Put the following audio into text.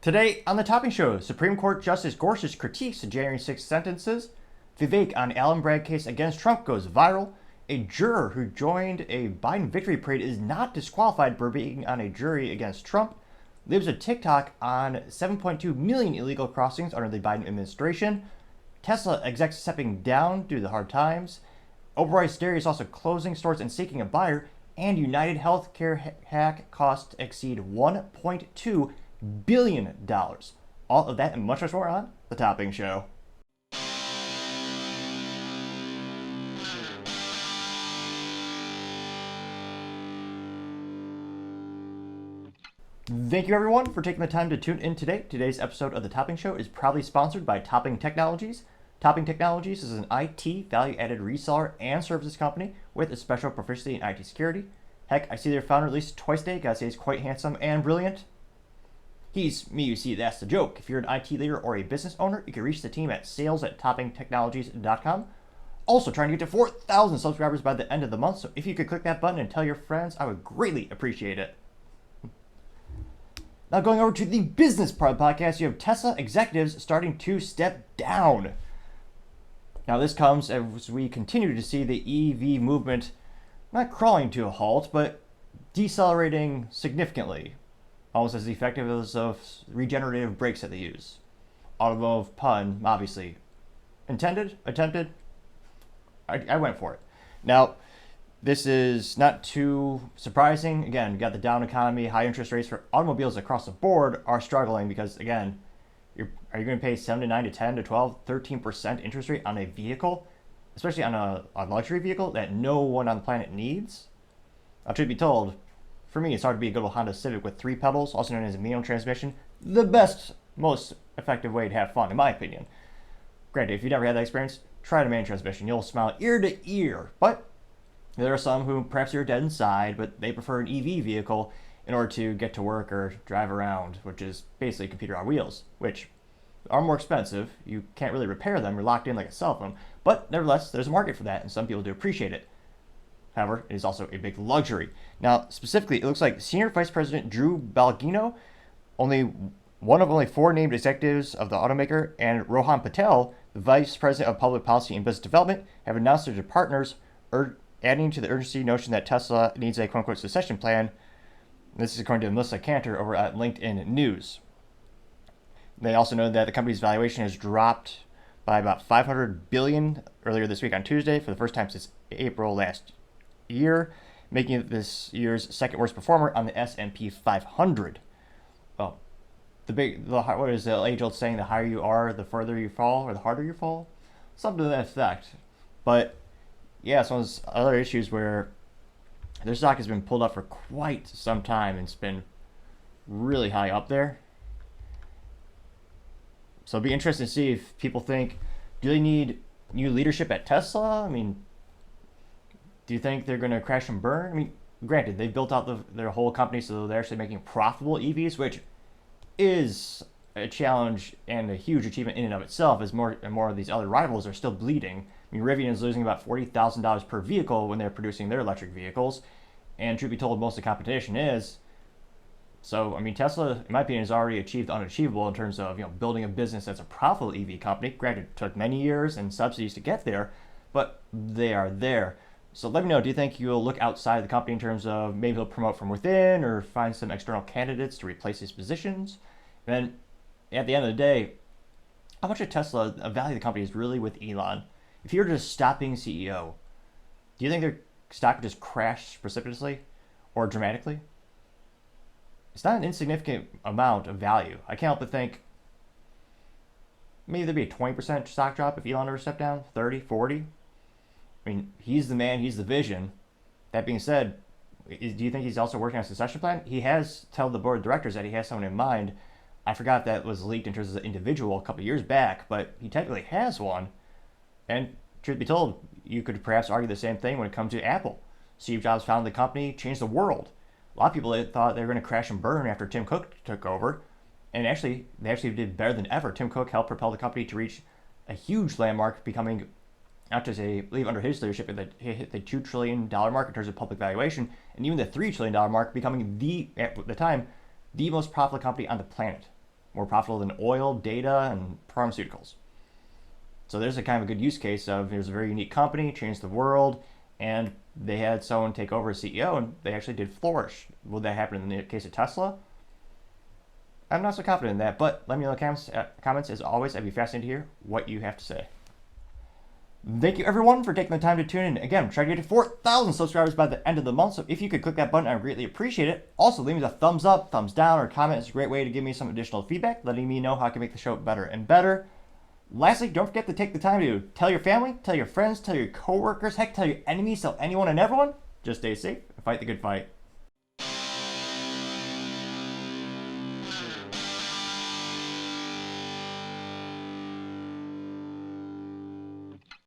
Today on the Topping Show, Supreme Court Justice Gorsuch critiques the January 6 sentences, Vivek on Alvin Bragg case against Trump goes viral, a juror who joined a Biden victory parade is not disqualified for being on a jury against Trump, lives a TikTok on 7.2 million illegal crossings under the Biden administration, Tesla execs stepping down due to the hard times, Overpriced Dairy is also closing stores and seeking a buyer, and United Healthcare hack costs exceed $1.2 billion. All of that and much more on The Topping Show. Thank you everyone for taking the time to tune in today. Today's episode of The Topping Show is proudly sponsored by Topping Technologies. Topping Technologies is an IT value-added reseller and services company with a special proficiency in IT security. Heck, I see their founder at least twice a day. Gotta say he's quite handsome and brilliant. He's me, you see, that's the joke. If you're an IT leader or a business owner, you can reach the team at sales@toppingtechnologies.com. Also trying to get to 4,000 subscribers by the end of the month, so if you could click that button and tell your friends, I would greatly appreciate it. Now going over to the business part of the podcast, you have Tesla executives starting to step down. Now this comes as we continue to see the EV movement not crawling to a halt, but decelerating significantly. Almost as effective as of regenerative brakes that they use. Automotive pun, obviously. Intended? Attempted? I went for it. Now, this is not too surprising. Again, you got the down economy, high interest rates for automobiles across the board are struggling because, again, are you going to pay 7 to 9 to 10 to 12, 13% interest rate on a vehicle, especially on a luxury vehicle that no one on the planet needs? Now, truth be told, for me, it's hard to be a good old Honda Civic with 3 pedals, also known as a manual transmission. The best, most effective way to have fun, in my opinion. Granted, if you've never had that experience, try a manual transmission. You'll smile ear to ear. But there are some who perhaps are dead inside, but they prefer an EV vehicle in order to get to work or drive around, which is basically a computer on wheels, which are more expensive. You can't really repair them. You're locked in like a cell phone. But nevertheless, there's a market for that, and some people do appreciate it. However, it is also a big luxury. Now, specifically, it looks like Senior Vice President Drew Balgino, one of only 4 named executives of the automaker, and Rohan Patel, the Vice President of Public Policy and Business Development, have announced their partners, adding to the urgency notion that Tesla needs a quote-unquote succession plan. This is according to Melissa Cantor over at LinkedIn News. They also know that the company's valuation has dropped by about $500 billion earlier this week on Tuesday for the first time since April last year, making it this year's second worst performer on the S&P 500. Well, what is the age-old saying? The higher you are, the further you fall, or the harder you fall, something to that effect. But yeah, it's one of those other issues where their stock has been pulled up for quite some time and it's been really high up there. So it'll be interesting to see if people think, do they need new leadership at Tesla? I mean, do you think they're going to crash and burn? I mean, granted, they've built out their whole company so they're actually making profitable EVs, which is a challenge and a huge achievement in and of itself, as more and more of these other rivals are still bleeding. I mean, Rivian is losing about $40,000 per vehicle when they're producing their electric vehicles, and truth be told, most of the competition is. So, I mean, Tesla, in my opinion, has already achieved the unachievable in terms of building a business that's a profitable EV company. Granted, it took many years and subsidies to get there, but they are there. So let me know, do you think you'll look outside of the company in terms of maybe they'll promote from within or find some external candidates to replace these positions? And then at the end of the day, how much of Tesla, a value of the company is really with Elon? If he were to stop being CEO, do you think their stock would just crash precipitously or dramatically? It's not an insignificant amount of value. I can't help but think maybe there'd be a 20% stock drop if Elon ever stepped down, 30, 40. I mean, he's the man, he's the vision. That being said, do you think he's also working on a succession plan? He has told the board of directors that he has someone in mind. I forgot if that was leaked in terms of the individual a couple of years back, but he technically has one. And truth be told, you could perhaps argue the same thing when it comes to Apple. Steve Jobs founded the company, changed the world. A lot of people thought they were going to crash and burn after Tim Cook took over. And they actually did better than ever. Tim Cook helped propel the company to reach a huge landmark, becoming not just I believe under his leadership, it hit the $2 trillion mark in terms of public valuation, and even the $3 trillion mark, becoming at the time, the most profitable company on the planet. more profitable than oil, data, and pharmaceuticals. So there's a kind of a good use case of there's a very unique company, changed the world, and they had someone take over as CEO, and they actually did flourish. Will that happen in the case of Tesla? I'm not so confident in that, but let me know in the comments. As always, I'd be fascinated to hear what you have to say. Thank you everyone for taking the time to tune in. Again, I'm trying to get to 4,000 subscribers by the end of the month, so if you could click that button, I would greatly appreciate it. Also, leave me a thumbs up, thumbs down, or comment. It's a great way to give me some additional feedback, letting me know how I can make the show better and better. Lastly, don't forget to take the time to tell your family, tell your friends, tell your coworkers, heck, tell your enemies, tell anyone and everyone. Just stay safe and fight the good fight.